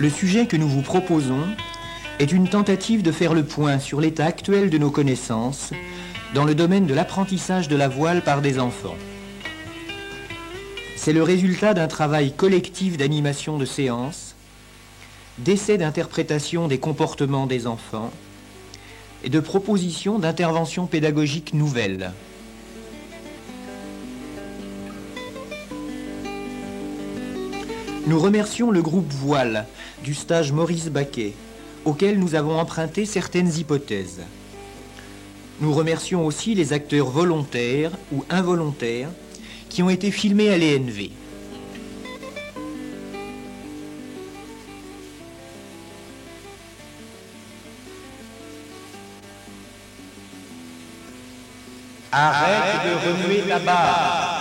Le sujet que nous vous proposons est une tentative de faire le point sur l'état actuel de nos connaissances dans le domaine de l'apprentissage de la voile par des enfants. C'est le résultat d'un travail collectif d'animation de séances, d'essais d'interprétation des comportements des enfants et de propositions d'interventions pédagogiques nouvelles. Nous remercions le groupe Voile du stage Maurice Baquet, auquel nous avons emprunté certaines hypothèses. Nous remercions aussi les acteurs volontaires ou involontaires qui ont été filmés à l'ENV. Arrête de remuer ta barre.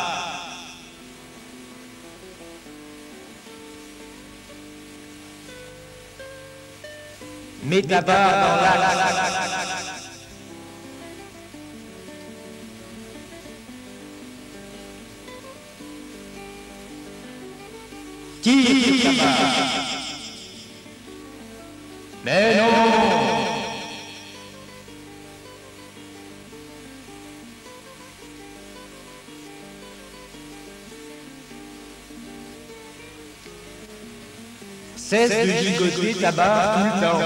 Mets ta barre dans l'axe. Tire ta barre. Mais non. Cesse de gigoter ta barre tout le temps.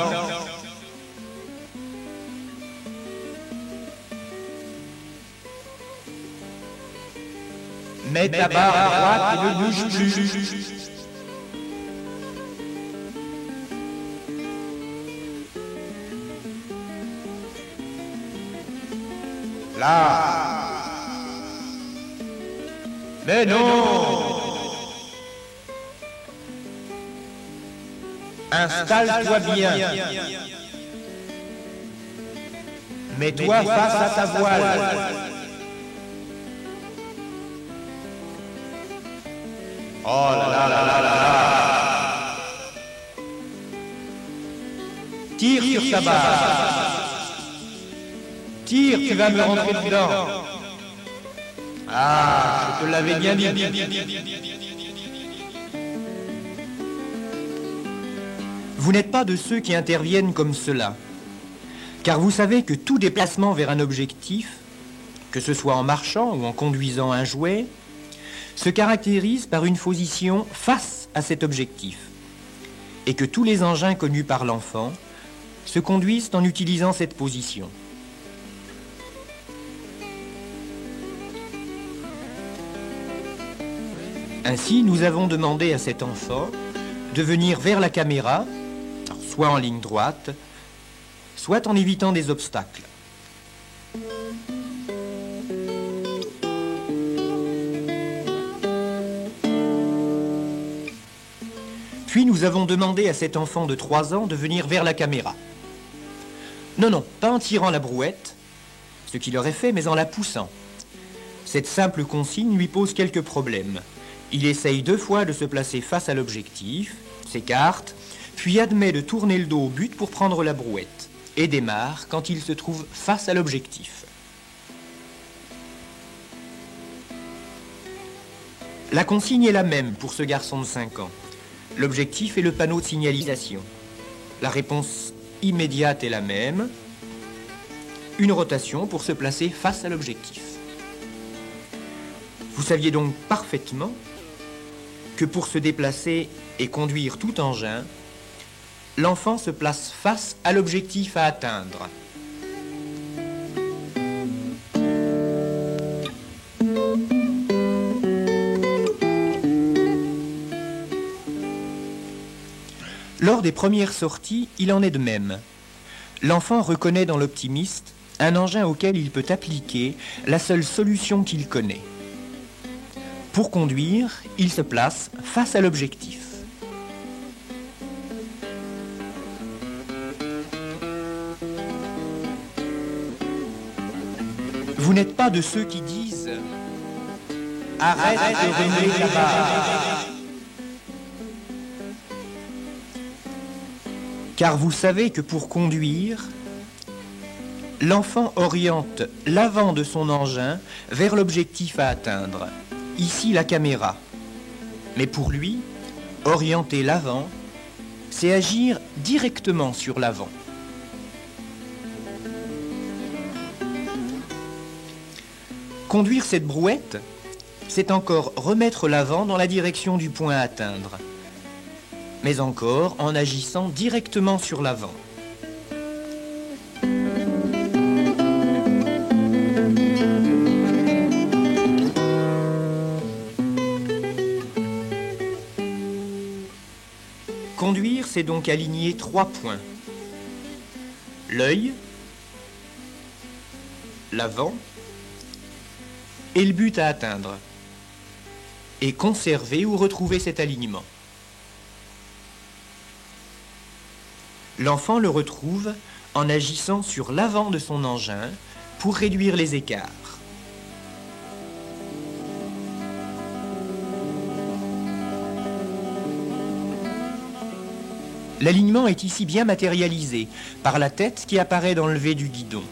Mets ta barre à droite et ne bouge plus. Là. Mais non. Installe-toi bien. Mets-toi face à ta voile. Oh là là là là là là. Tire sur ta barre. Tire, tu vas me rentrer dedans. Ah, je te l'avais bien dit. Vous n'êtes pas de ceux qui interviennent comme cela, car vous savez que tout déplacement vers un objectif, que ce soit en marchant ou en conduisant un jouet, se caractérise par une position face à cet objectif, et que tous les engins connus par l'enfant se conduisent en utilisant cette position. Ainsi, nous avons demandé à cet enfant de venir vers la caméra, soit en ligne droite, soit en évitant des obstacles. Puis nous avons demandé à cet enfant de 3 ans de venir vers la caméra. Non, pas en tirant la brouette, ce qu'il aurait fait, mais en la poussant. Cette simple consigne lui pose quelques problèmes. Il essaye 2 fois de se placer face à l'objectif, s'écarte, puis admet de tourner le dos au but pour prendre la brouette, et démarre quand il se trouve face à l'objectif. La consigne est la même pour ce garçon de 5 ans. L'objectif est le panneau de signalisation. La réponse immédiate est la même. Une rotation pour se placer face à l'objectif. Vous saviez donc parfaitement que pour se déplacer et conduire tout engin, l'enfant se place face à l'objectif à atteindre. Lors des premières sorties, il en est de même. L'enfant reconnaît dans l'optimiste un engin auquel il peut appliquer la seule solution qu'il connaît. Pour conduire, il se place face à l'objectif. Vous n'êtes pas de ceux qui disent « Arrête de remuer ta barre ». Car vous savez que pour conduire, l'enfant oriente l'avant de son engin vers l'objectif à atteindre, ici la caméra. Mais pour lui, orienter l'avant, c'est agir directement sur l'avant. Conduire cette brouette, c'est encore remettre l'avant dans la direction du point à atteindre, mais encore en agissant directement sur l'avant. Conduire, c'est donc aligner 3 points. L'œil, l'avant et le but à atteindre. Et conserver ou retrouver cet alignement. L'enfant le retrouve en agissant sur l'avant de son engin pour réduire les écarts. L'alignement est ici bien matérialisé par la tête qui apparaît dans le V du guidon.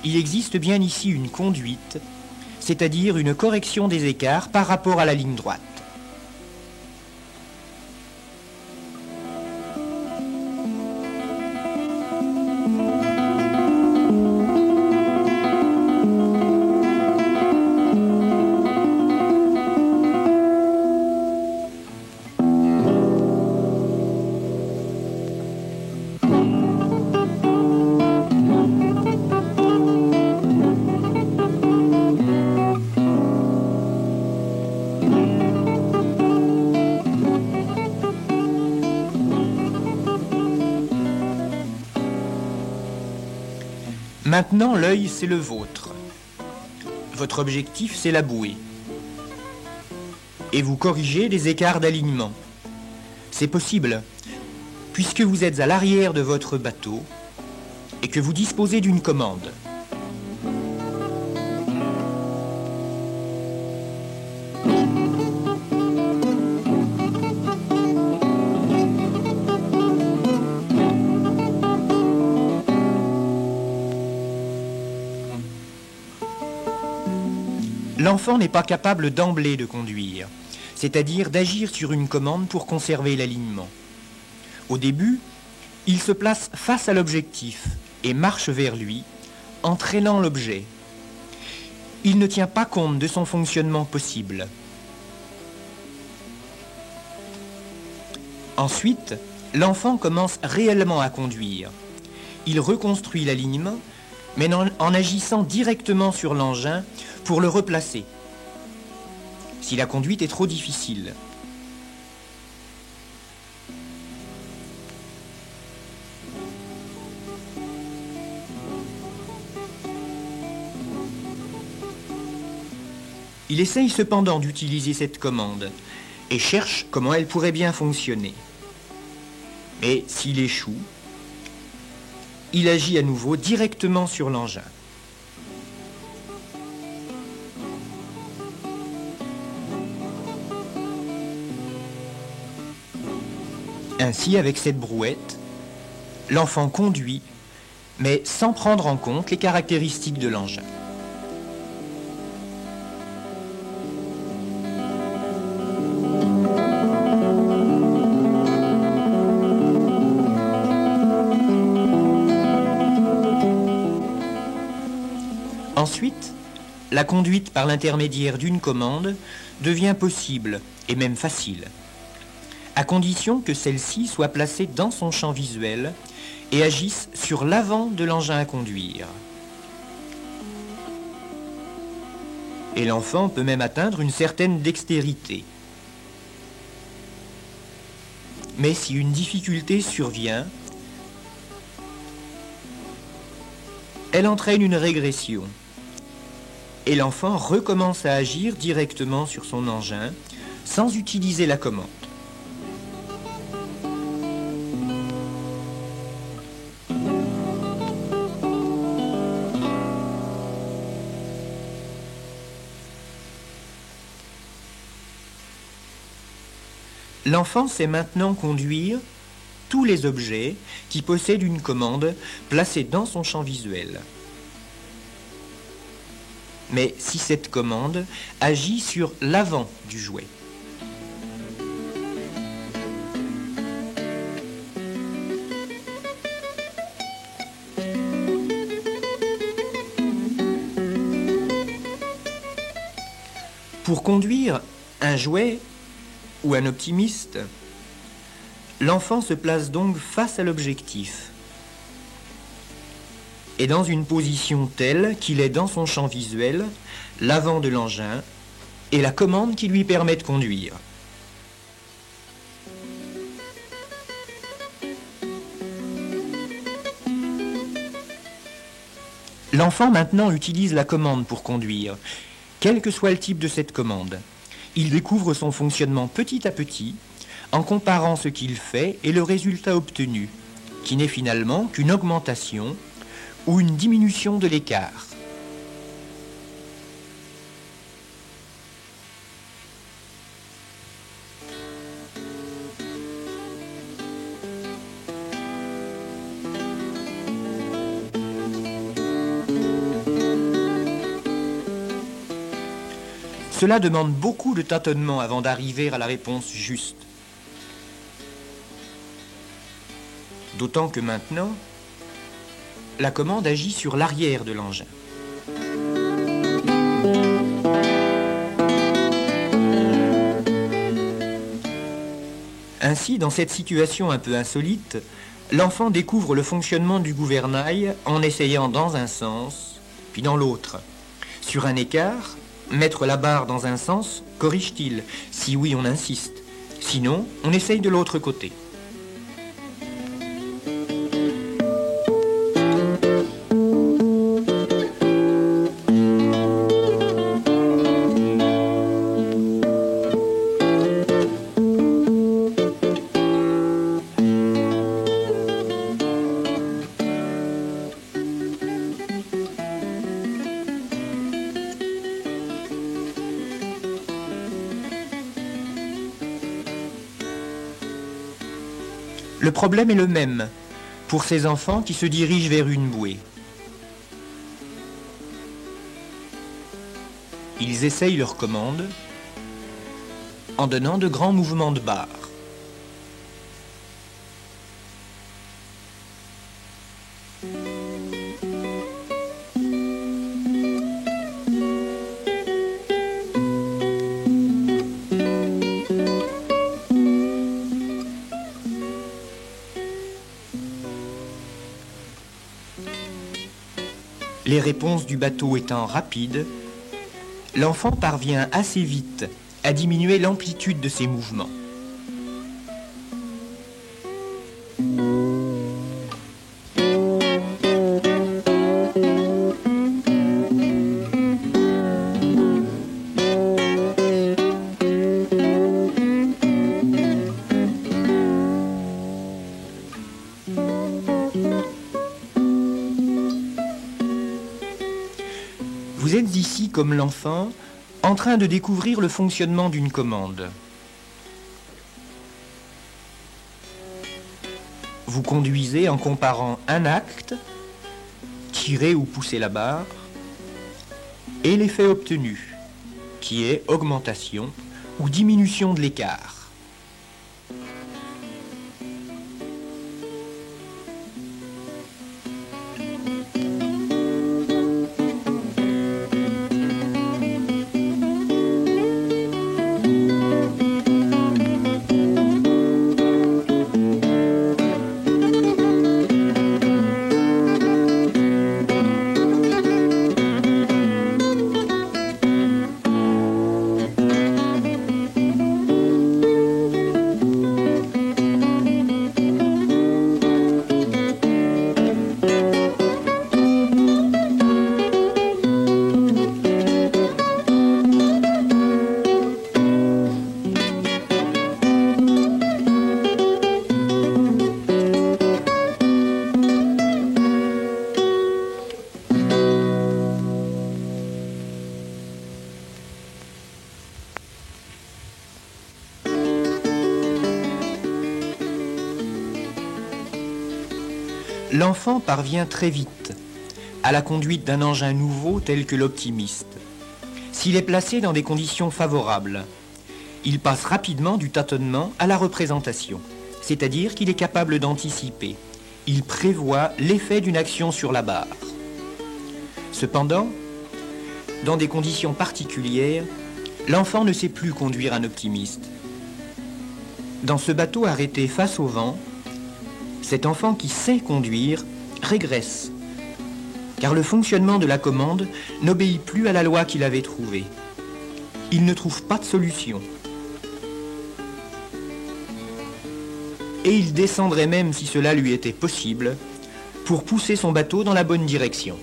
Il existe bien ici une conduite, c'est-à-dire une correction des écarts par rapport à la ligne droite. Maintenant, l'œil, c'est le vôtre. Votre objectif, c'est la bouée. Et vous corrigez les écarts d'alignement. C'est possible, puisque vous êtes à l'arrière de votre bateau et que vous disposez d'une commande. L'enfant n'est pas capable d'emblée de conduire, c'est-à-dire d'agir sur une commande pour conserver l'alignement. Au début, il se place face à l'objectif et marche vers lui, entraînant l'objet. Il ne tient pas compte de son fonctionnement possible. Ensuite, l'enfant commence réellement à conduire. Il reconstruit l'alignement, mais en agissant directement sur l'engin pour le replacer, si la conduite est trop difficile. Il essaye cependant d'utiliser cette commande et cherche comment elle pourrait bien fonctionner. Mais s'il échoue, il agit à nouveau directement sur l'engin. Ainsi, avec cette brouette, l'enfant conduit, mais sans prendre en compte les caractéristiques de l'engin. Ensuite, la conduite par l'intermédiaire d'une commande devient possible et même facile, à condition que celle-ci soit placée dans son champ visuel et agisse sur l'avant de l'engin à conduire. Et l'enfant peut même atteindre une certaine dextérité. Mais si une difficulté survient, elle entraîne une régression. Et l'enfant recommence à agir directement sur son engin sans utiliser la commande. L'enfant sait maintenant conduire tous les objets qui possèdent une commande placée dans son champ visuel. Mais si cette commande agit sur l'avant du jouet. Pour conduire un jouet ou un optimiste, l'enfant se place donc face à l'objectif et dans une position telle qu'il est dans son champ visuel, l'avant de l'engin et la commande qui lui permet de conduire. L'enfant maintenant utilise la commande pour conduire, quel que soit le type de cette commande. Il découvre son fonctionnement petit à petit, en comparant ce qu'il fait et le résultat obtenu, qui n'est finalement qu'une augmentation ou une diminution de l'écart. Cela demande beaucoup de tâtonnement avant d'arriver à la réponse juste. D'autant que maintenant, la commande agit sur l'arrière de l'engin. Ainsi, dans cette situation un peu insolite, l'enfant découvre le fonctionnement du gouvernail en essayant dans un sens, puis dans l'autre. Sur un écart, mettre la barre dans un sens, corrige-t-il? Si oui, on insiste. Sinon, on essaye de l'autre côté. Le problème est le même pour ces enfants qui se dirigent vers une bouée. Ils essayent leur commande en donnant de grands mouvements de barre. Les réponses du bateau étant rapides, l'enfant parvient assez vite à diminuer l'amplitude de ses mouvements. Vous êtes ici, comme l'enfant, en train de découvrir le fonctionnement d'une commande. Vous conduisez en comparant un acte, tirer ou pousser la barre, et l'effet obtenu, qui est augmentation ou diminution de l'écart. L'enfant parvient très vite à la conduite d'un engin nouveau tel que l'optimiste. S'il est placé dans des conditions favorables, il passe rapidement du tâtonnement à la représentation, c'est-à-dire qu'il est capable d'anticiper. Il prévoit l'effet d'une action sur la barre. Cependant, dans des conditions particulières, L'enfant ne sait plus conduire un optimiste. Dans ce bateau arrêté face au vent, cet enfant qui sait conduire régresse, car le fonctionnement de la commande n'obéit plus à la loi qu'il avait trouvée. Il ne trouve pas de solution. Et il descendrait même, si cela lui était possible, pour pousser son bateau dans la bonne direction.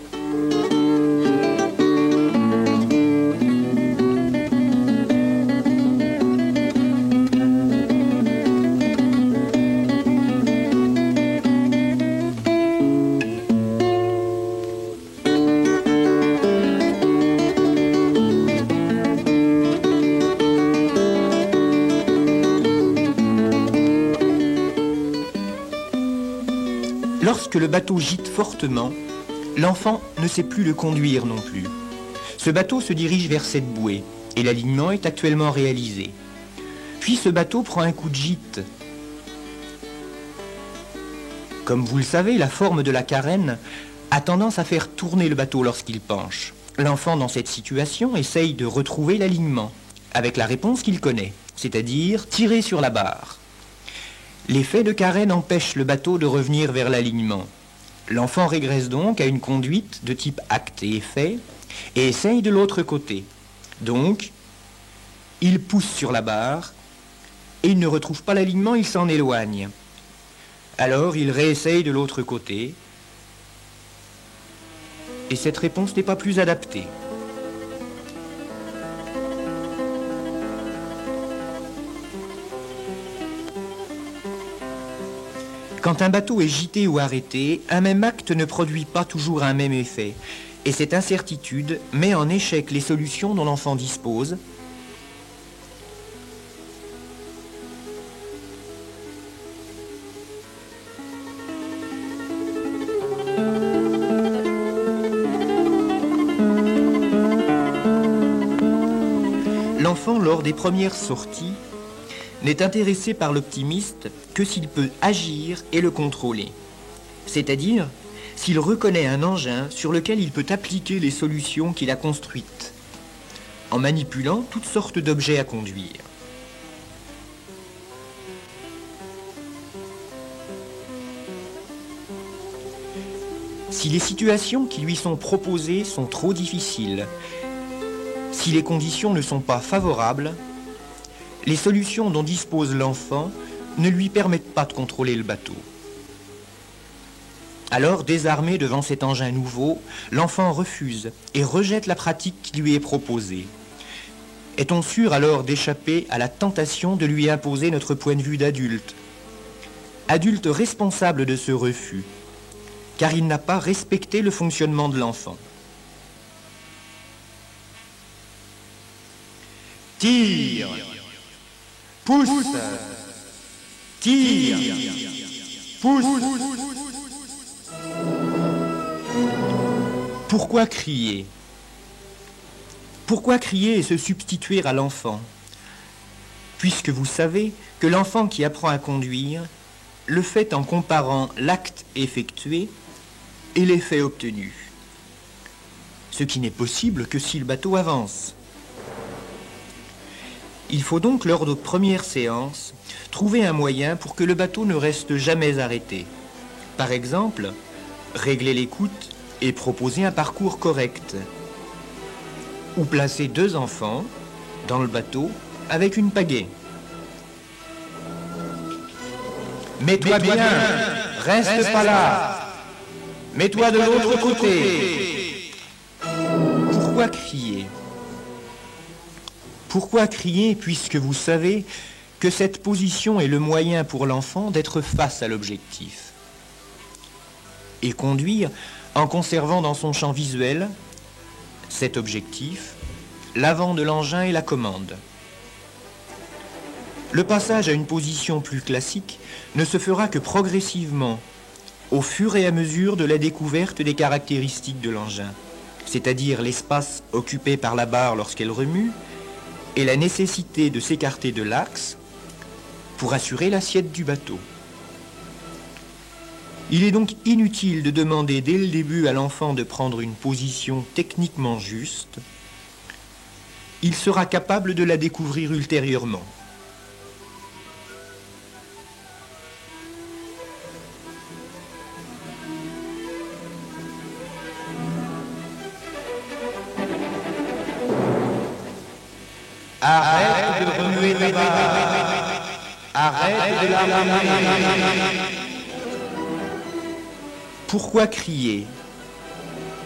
Lorsque le bateau gîte fortement, l'enfant ne sait plus le conduire non plus. Ce bateau se dirige vers cette bouée et l'alignement est actuellement réalisé. Puis ce bateau prend un coup de gîte. Comme vous le savez, la forme de la carène a tendance à faire tourner le bateau lorsqu'il penche. L'enfant, dans cette situation, essaye de retrouver l'alignement avec la réponse qu'il connaît, c'est-à-dire tirer sur la barre. L'effet de carène empêche le bateau de revenir vers l'alignement. L'enfant régresse donc à une conduite de type acte et effet et essaye de l'autre côté. Donc, il pousse sur la barre et il ne retrouve pas l'alignement, il s'en éloigne. Alors, il réessaye de l'autre côté et cette réponse n'est pas plus adaptée. Quand un bateau est gîté ou arrêté, un même acte ne produit pas toujours un même effet. Et cette incertitude met en échec les solutions dont l'enfant dispose. L'enfant, lors des premières sorties, n'est intéressé par l'optimiste que s'il peut agir et le contrôler. C'est-à-dire s'il reconnaît un engin sur lequel il peut appliquer les solutions qu'il a construites, en manipulant toutes sortes d'objets à conduire. Si les situations qui lui sont proposées sont trop difficiles, si les conditions ne sont pas favorables, les solutions dont dispose l'enfant ne lui permettent pas de contrôler le bateau. Alors, désarmé devant cet engin nouveau, l'enfant refuse et rejette la pratique qui lui est proposée. Est-on sûr alors d'échapper à la tentation de lui imposer notre point de vue d'adulte? Adulte responsable de ce refus, car il n'a pas respecté le fonctionnement de l'enfant. Tire! Pousse, tire, pousse. Pourquoi crier? Pourquoi crier et se substituer à l'enfant? Puisque vous savez que l'enfant qui apprend à conduire le fait en comparant l'acte effectué et l'effet obtenu. Ce qui n'est possible que si le bateau avance. Il faut donc, lors de première séance, trouver un moyen pour que le bateau ne reste jamais arrêté. Par exemple, régler l'écoute et proposer un parcours correct. Ou placer 2 enfants dans le bateau avec une pagaie. Mets-toi bien, reste pas là. Mets-toi de l'autre côté. Pourquoi crier ? Pourquoi crier puisque vous savez que cette position est le moyen pour l'enfant d'être face à l'objectif? Et conduire en conservant dans son champ visuel cet objectif, l'avant de l'engin et la commande. Le passage à une position plus classique ne se fera que progressivement, au fur et à mesure de la découverte des caractéristiques de l'engin, c'est-à-dire l'espace occupé par la barre lorsqu'elle remue, et la nécessité de s'écarter de l'axe pour assurer l'assiette du bateau. Il est donc inutile de demander dès le début à l'enfant de prendre une position techniquement juste. il sera capable de la découvrir ultérieurement. Arrête de remuer ta barre. Arrête de la remuer. Pourquoi crier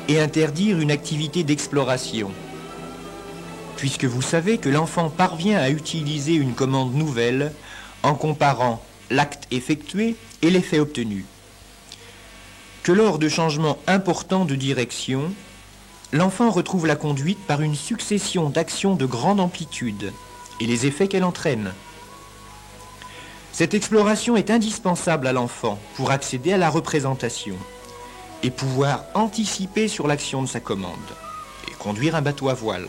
et interdire une activité d'exploration? Puisque vous savez que l'enfant parvient à utiliser une commande nouvelle en comparant l'acte effectué et l'effet obtenu. Que lors de changements importants de direction, l'enfant retrouve la conduite par une succession d'actions de grande amplitude et les effets qu'elle entraîne. Cette exploration est indispensable à l'enfant pour accéder à la représentation et pouvoir anticiper sur l'action de sa commande et conduire un bateau à voile.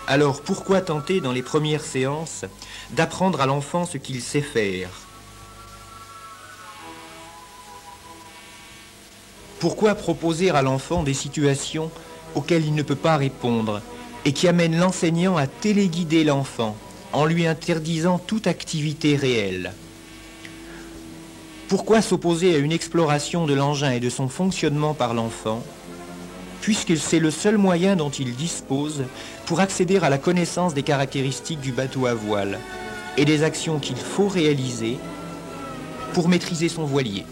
Alors pourquoi tenter dans les premières séances d'apprendre à l'enfant ce qu'il sait faire? Pourquoi proposer à l'enfant des situations auxquelles il ne peut pas répondre et qui amènent l'enseignant à téléguider l'enfant en lui interdisant toute activité réelle? Pourquoi s'opposer à une exploration de l'engin et de son fonctionnement par l'enfant, puisque c'est le seul moyen dont il dispose pour accéder à la connaissance des caractéristiques du bateau à voile et des actions qu'il faut réaliser pour maîtriser son voilier?